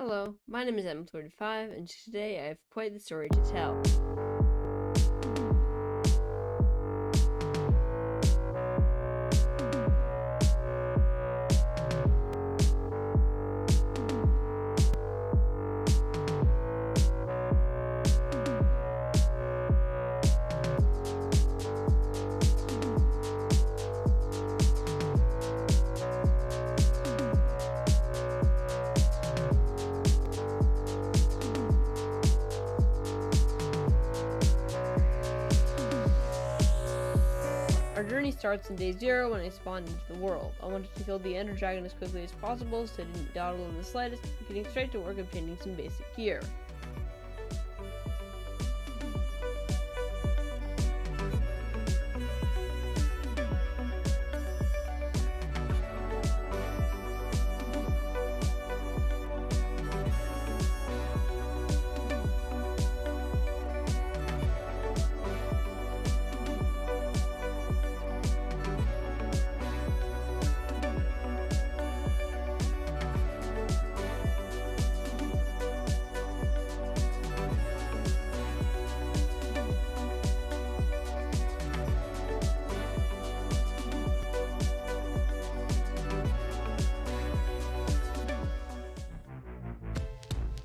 Hello, my name is M45, and today I have quite the story to tell. Our journey starts on day 0 when I spawned into the world. I wanted to kill the ender dragon as quickly as possible, so I didn't dawdle in the slightest, getting straight to work obtaining some basic gear.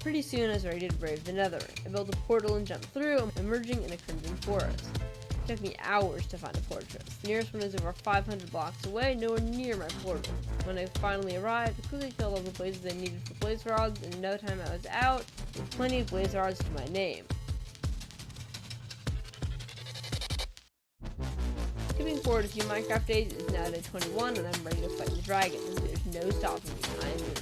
Pretty soon I was ready to brave the nether. I built a portal and jumped through, emerging in a crimson forest. It took me hours to find a fortress. The nearest one is over 500 blocks away, nowhere near my portal. When I finally arrived, I quickly killed all the blazes I needed for blaze rods, and in no time I was out, with plenty of blaze rods to my name. Skipping forward a few Minecraft days, it is now day 21, and I'm ready to fight the dragon. There's no stopping me. I am doing this.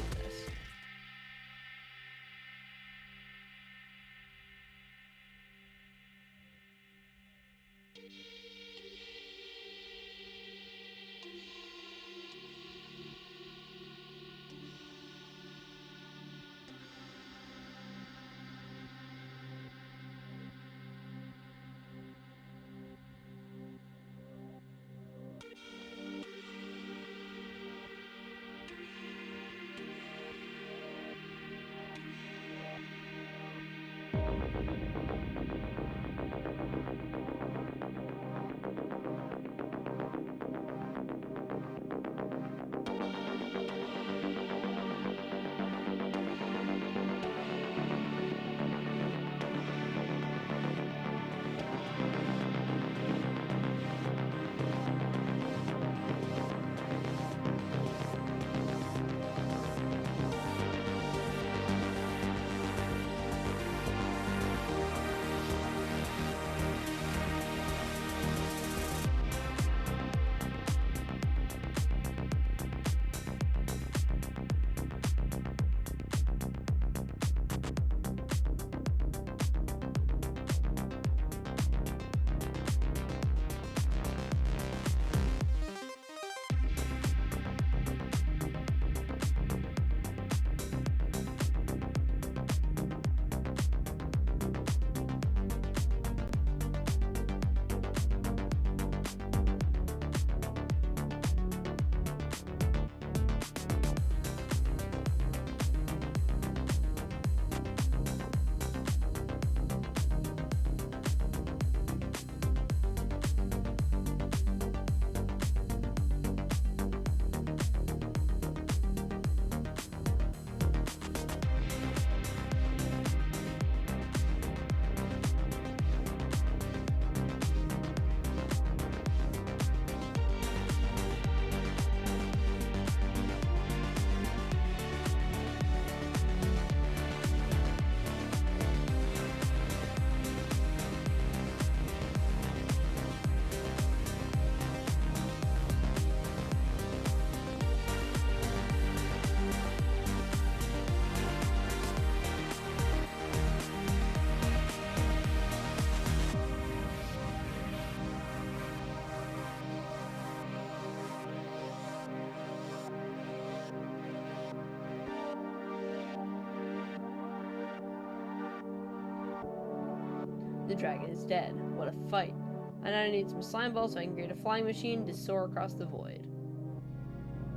The dragon is dead. What a fight. I now need some slime balls so I can create a flying machine to soar across the void.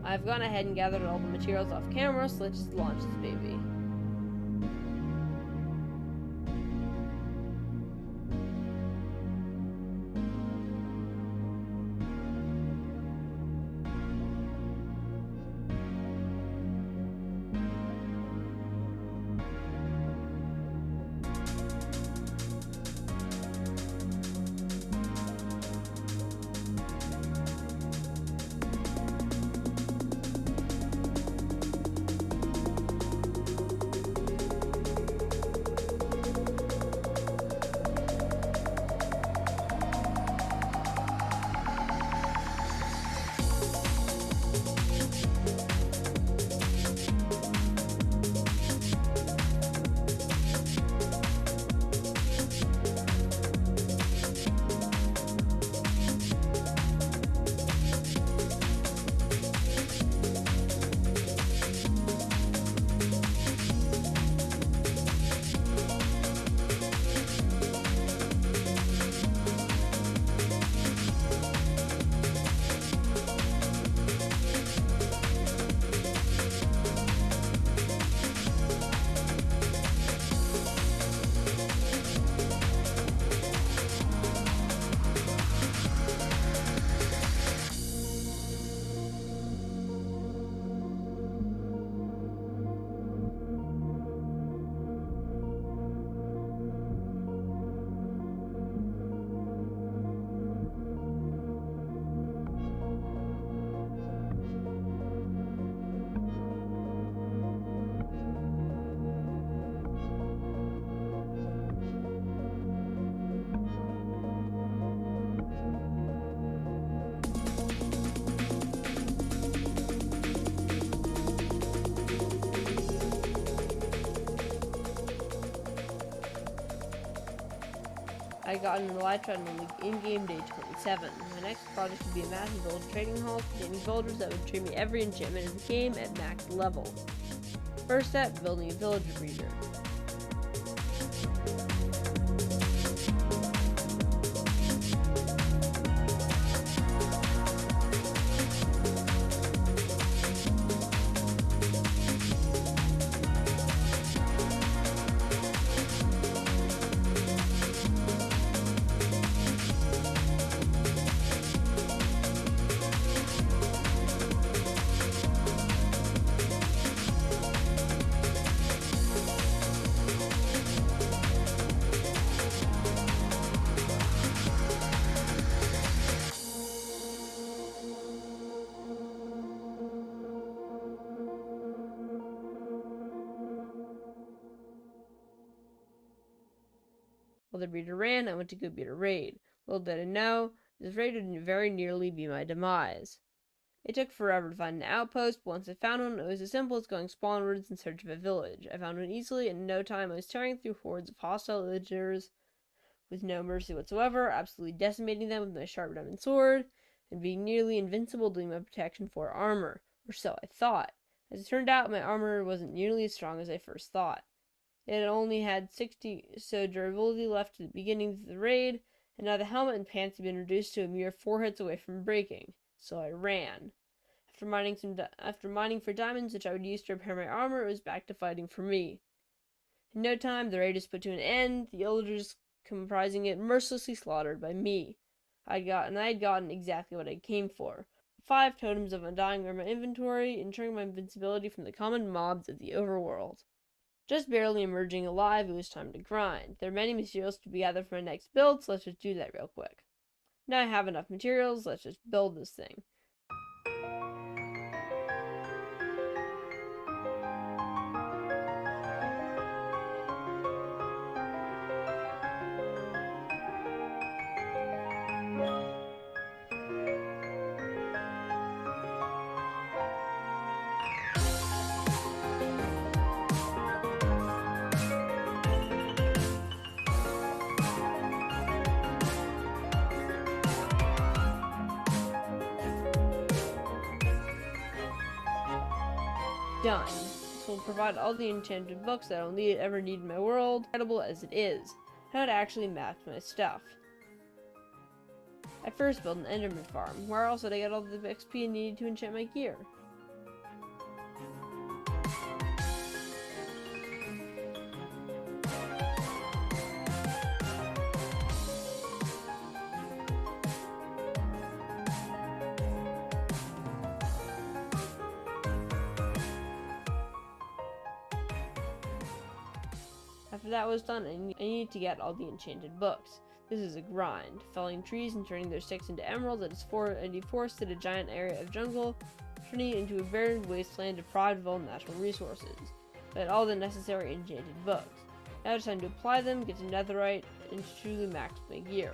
I've gone ahead and gathered all the materials off camera, so let's just launch this baby. I got an Elytra on the in-game day 27. My next project would be a massive village trading hall containing villagers that would trade me every enchantment in the game at max level. First step, building a villager breeder. While the breeder ran, I went to go beat a raid. Little did I know, this raid would very nearly be my demise. It took forever to find an outpost, but once I found one, it was as simple as going spawnwards in search of a village. I found one easily, and in no time I was tearing through hordes of hostile villagers with no mercy whatsoever, absolutely decimating them with my sharp diamond sword, and being nearly invincible doing my protection 4 armor, or so I thought. As it turned out, my armor wasn't nearly as strong as I first thought. It only had 60 so durability left at the beginning of the raid, and now the helmet and pants had been reduced to a mere 4 hits away from breaking, so I ran. After mining for diamonds, which I would use to repair my armor, it was back to fighting for me. In no time, the raid was put to an end, the villagers comprising it mercilessly slaughtered by me. I had gotten exactly what I came for. 5 totems of undying were in my inventory, ensuring my invincibility from the common mobs of the overworld. Just barely emerging alive, it was time to grind. There are many materials to be gathered for my next build, so let's just do that real quick. Now I have enough materials, let's just build this thing. Done. This will provide all the enchanted books that I'll ever need in my world, incredible as it is. How to actually map my stuff. I first built an enderman farm. Where else did I get all the XP I needed to enchant my gear? After that was done, I needed to get all the enchanted books. This is a grind, felling trees and turning their sticks into emeralds and deforested a giant area of jungle, turning it into a barren wasteland deprived of all natural resources, but all the necessary enchanted books. Now it's time to apply them, get to netherite, and truly max my gear.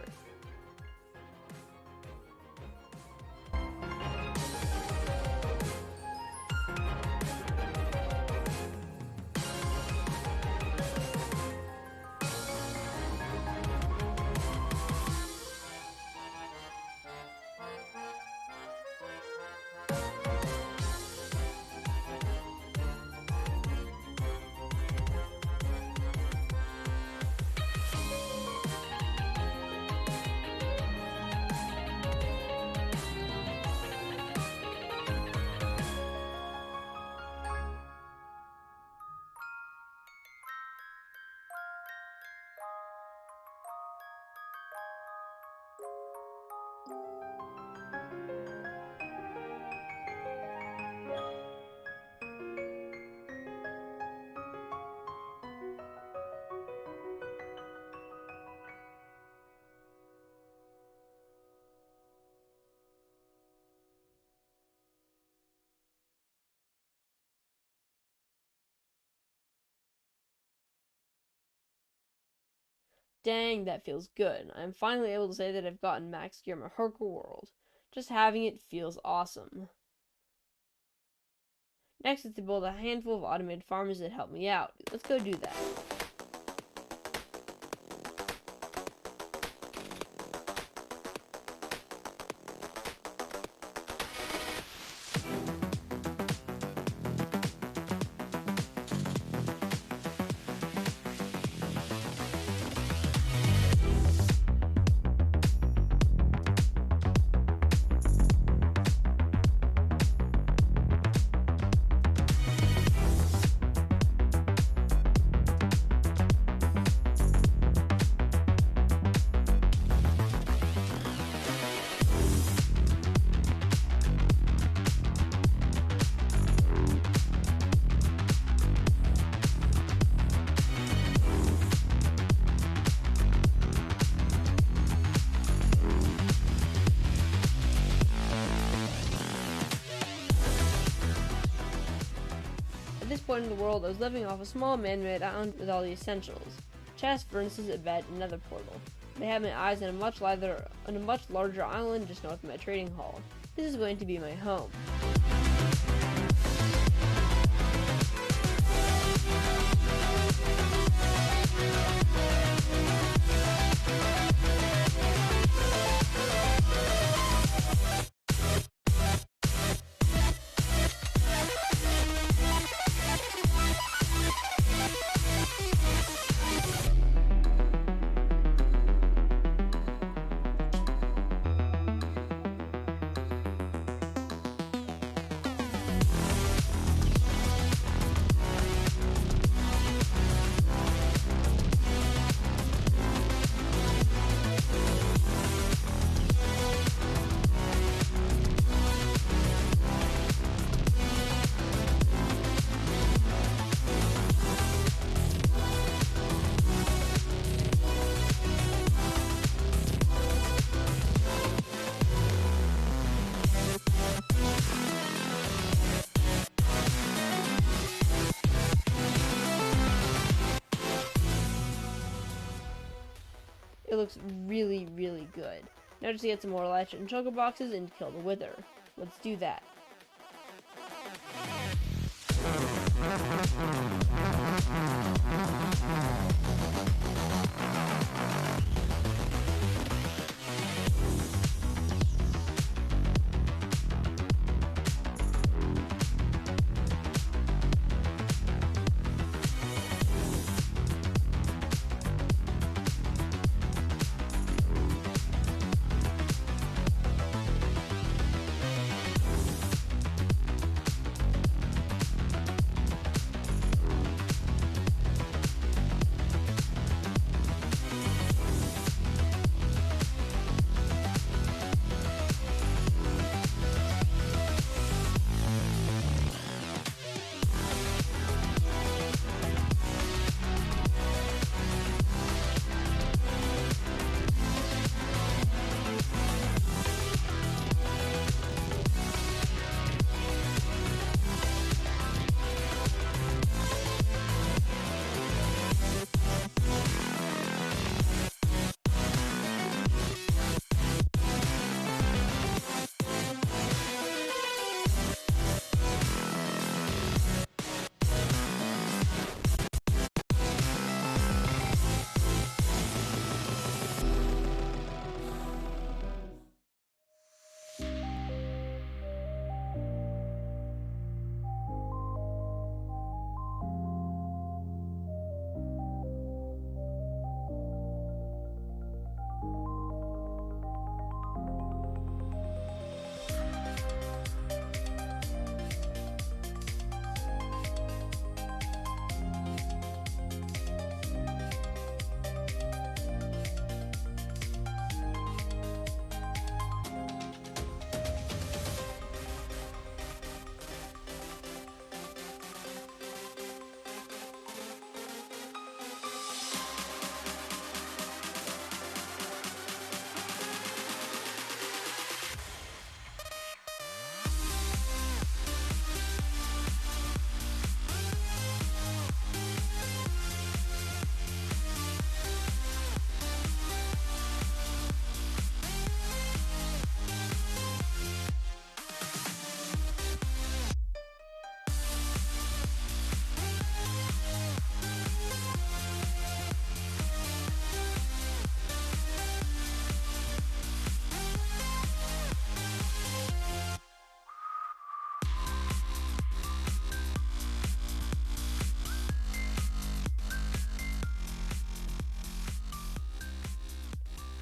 Dang, that feels good. I'm finally able to say that I've gotten max gear in my hardcore world. Just having it feels awesome. Next is to build a handful of automated farmers that help me out. Let's go do that. this point in the world, I was living off a small man-made island with all the essentials: chests, furnaces, a bed, and another portal. They had my eyes on a much larger island just north of my trading hall. This is going to be my home. It looks really, really good. Now just to get some more light and choco boxes and kill the wither. Let's do that.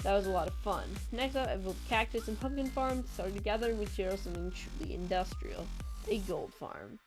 That was a lot of fun. Next up, I built a cactus and pumpkin farm, started gathering materials, something truly industrial, a gold farm.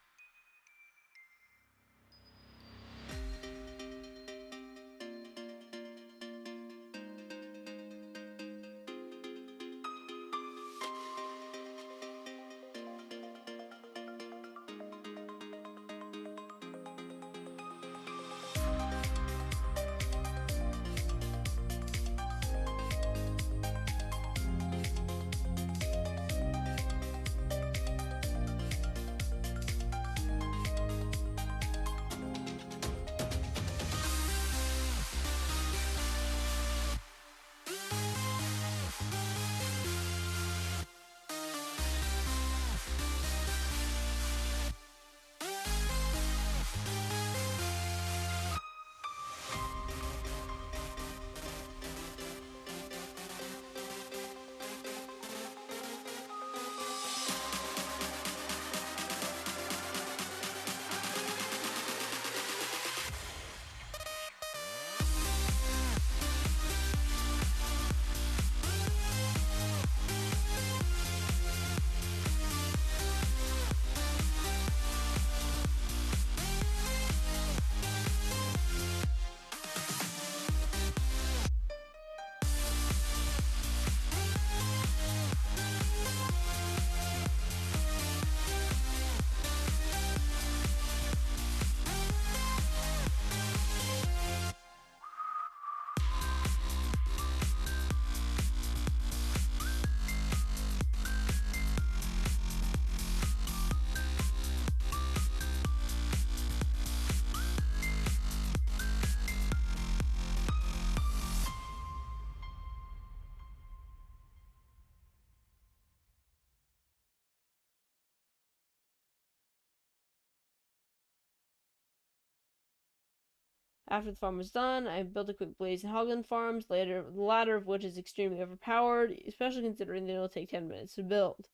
After the farm was done, I built a quick blaze and hogland farms, the latter of which is extremely overpowered, especially considering that it'll take 10 minutes to build.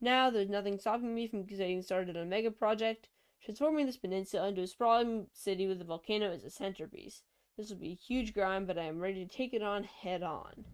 Now, there's nothing stopping me from getting started on a mega project, transforming this peninsula into a sprawling city with a volcano as a centerpiece. This will be a huge grind, but I am ready to take it on head on.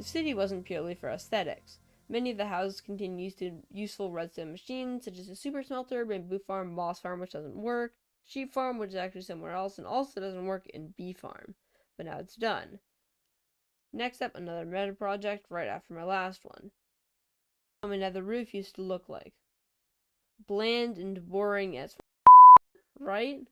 The city wasn't purely for aesthetics. Many of the houses contained useful redstone machines, such as a super smelter, bamboo farm, moss farm, which doesn't work, sheep farm, which is actually somewhere else, and also doesn't work in bee farm. But now it's done. Next up, another meta project right after my last one. My nether roof used to look like. Bland and boring as right?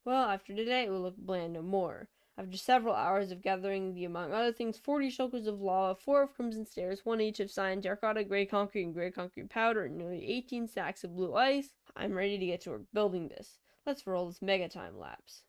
Well, after today, it will look bland no more. After several hours of gathering the, among other things, 40 shulkers of lava, 4 of crimson stairs, 1 each of cyan, terracotta, gray concrete powder, and nearly 18 stacks of blue ice, I'm ready to get to work building this. Let's roll this mega time lapse.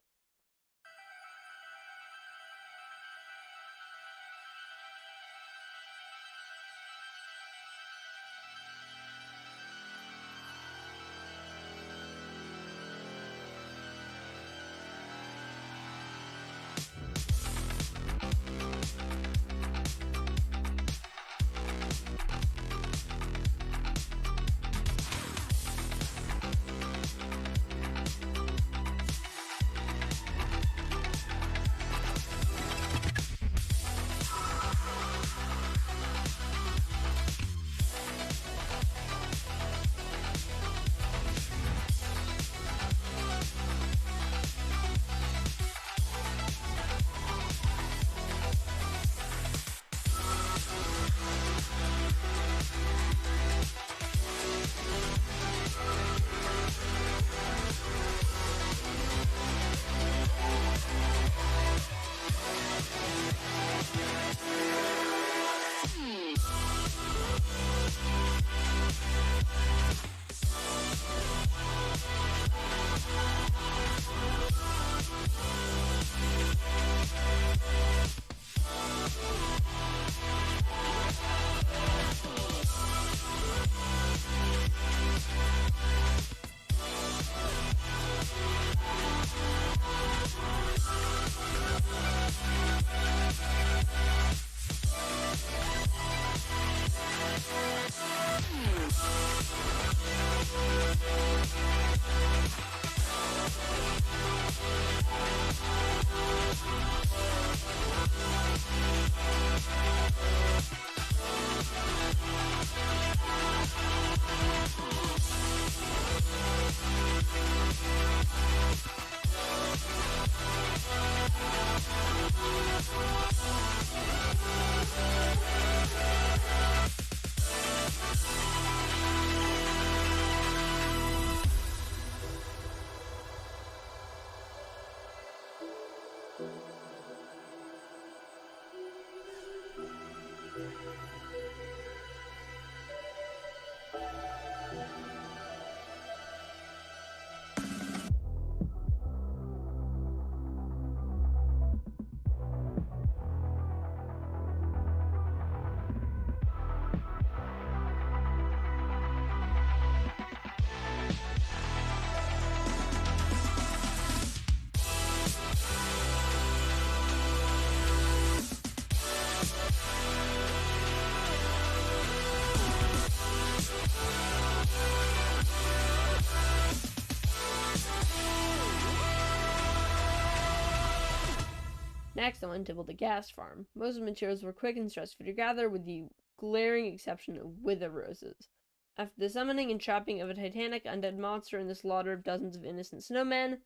Next, I wanted to build a gas farm. Most of the materials were quick and stressful to gather, with the glaring exception of wither roses. After the summoning and trapping of a titanic undead monster and the slaughter of dozens of innocent snowmen,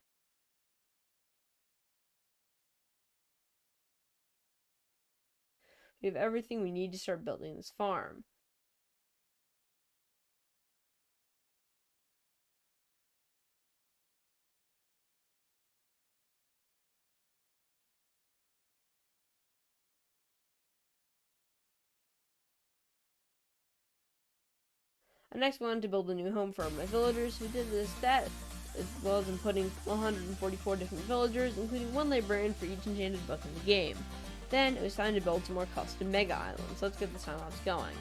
we have everything we need to start building this farm. I next wanted to build a new home for my villagers, who did that, as well as inputting 144 different villagers, including 1 librarian for each enchanted book in the game. Then, it was time to build some more custom mega islands. Let's get this time lapse going.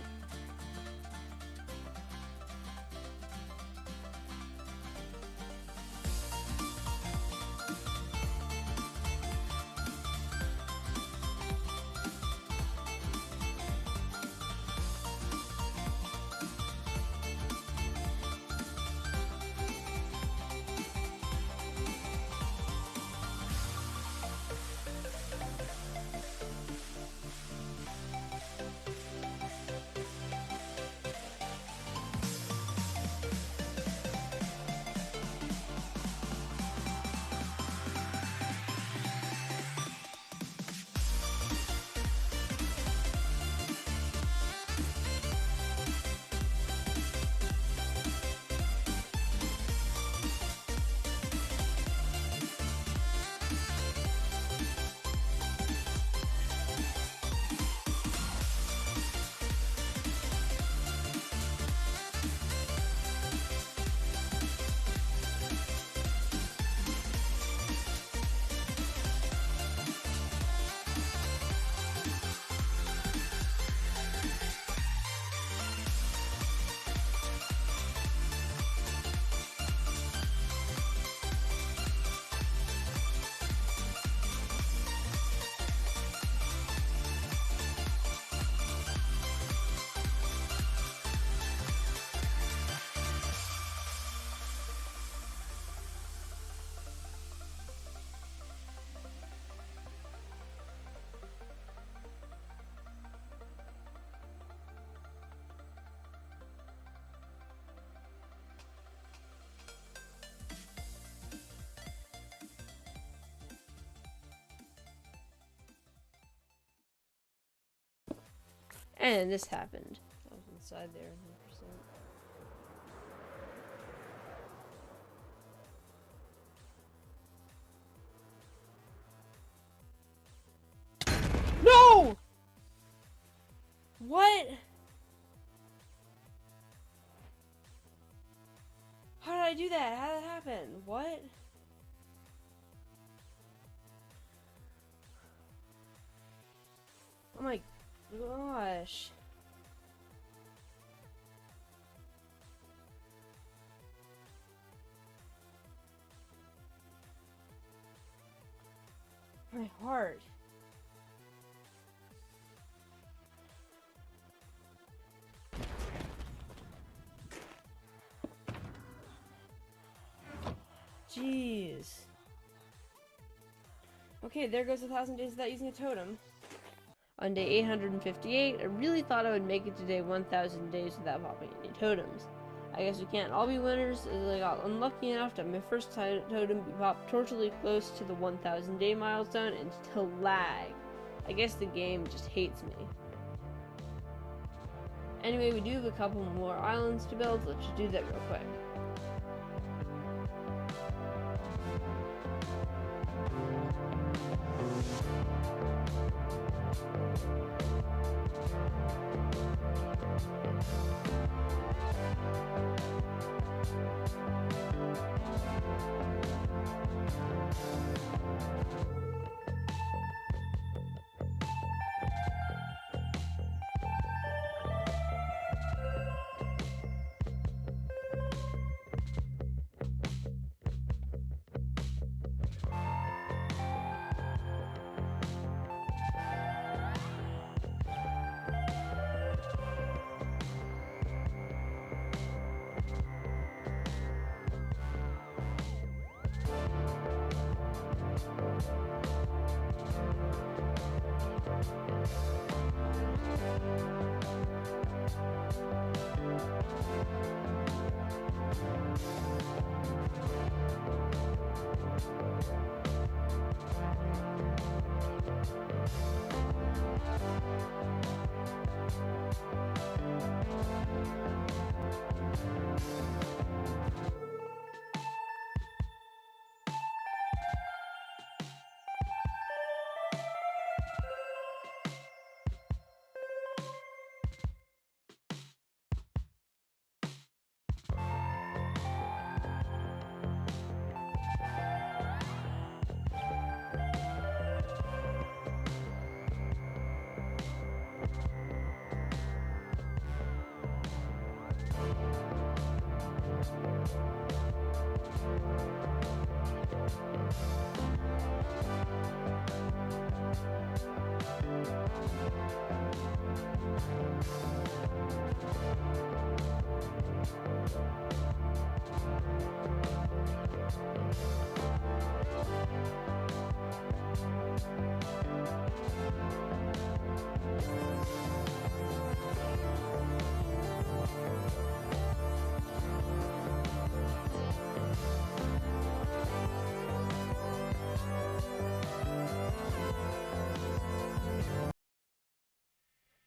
And this happened. I was inside there 100%. No! What? How did I do that? How did that happen? What? Oh my gosh. My heart. Jeez. Okay, there goes 1,000 days without using a totem. On day 858, I really thought I would make it to day 1,000 days without popping any totems. I guess we can't all be winners, as I got unlucky enough to have my first totem be popped tortuously close to the 1,000 day milestone and to lag. I guess the game just hates me. Anyway, we do have a couple more islands to build, let's just do that real quick.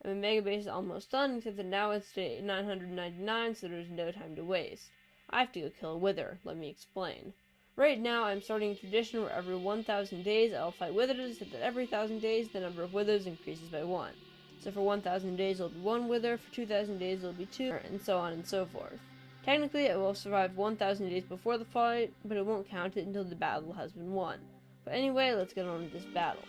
My mega base is almost done, except that now it's day 999, so there's no time to waste. I have to go kill a wither, let me explain. Right now, I'm starting a tradition where every 1,000 days I'll fight withers, so that every 1,000 days the number of withers increases by 1. So for 1,000 days it'll be 1 wither, for 2,000 days it'll be 2, and so on and so forth. Technically, I will survive 1,000 days before the fight, but it won't count it until the battle has been won. But anyway, let's get on with this battle.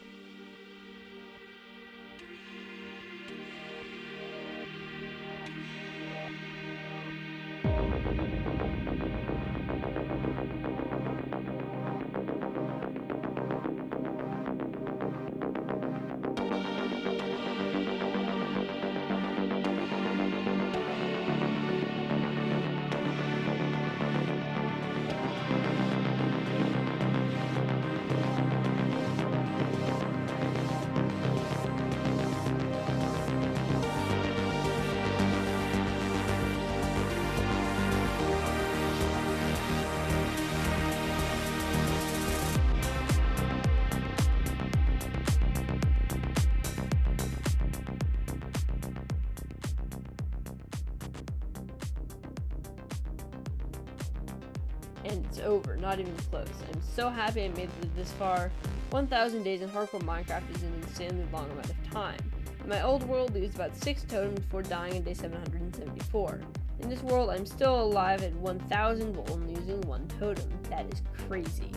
And it's over, not even close. I'm so happy I made it this far. 1,000 days in hardcore Minecraft is an insanely long amount of time. In my old world, I used about 6 totems before dying on day 774. In this world, I'm still alive at 1,000 while only using 1 totem. That is crazy.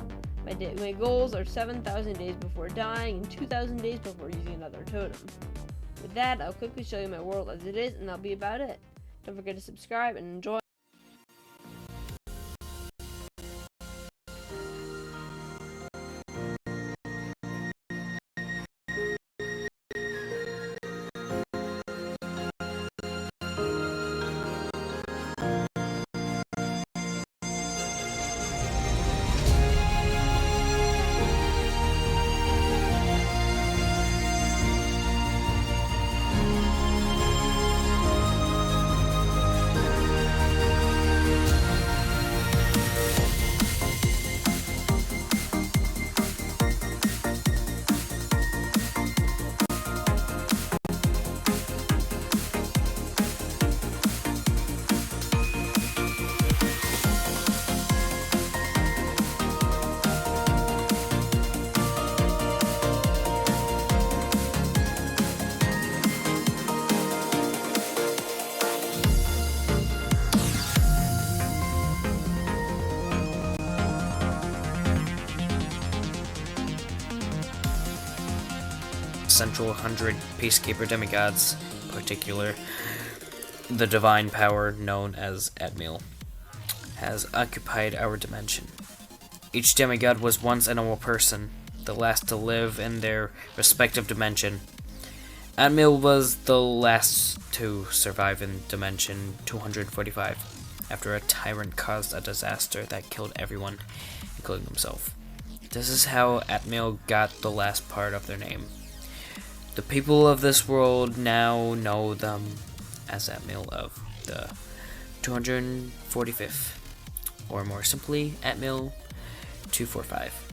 My goals are 7,000 days before dying and 2,000 days before using another totem. With that, I'll quickly show you my world as it is, and that'll be about it. Don't forget to subscribe and enjoy. Central 100 Peacekeeper demigods, in particular, the divine power known as Admil, has occupied our dimension. Each demigod was once a normal person, the last to live in their respective dimension. Admil was the last to survive in dimension 245, after a tyrant caused a disaster that killed everyone, including himself. This is how Admil got the last part of their name. The people of this world now know them as Admil of the 245th, or more simply, Admil 245.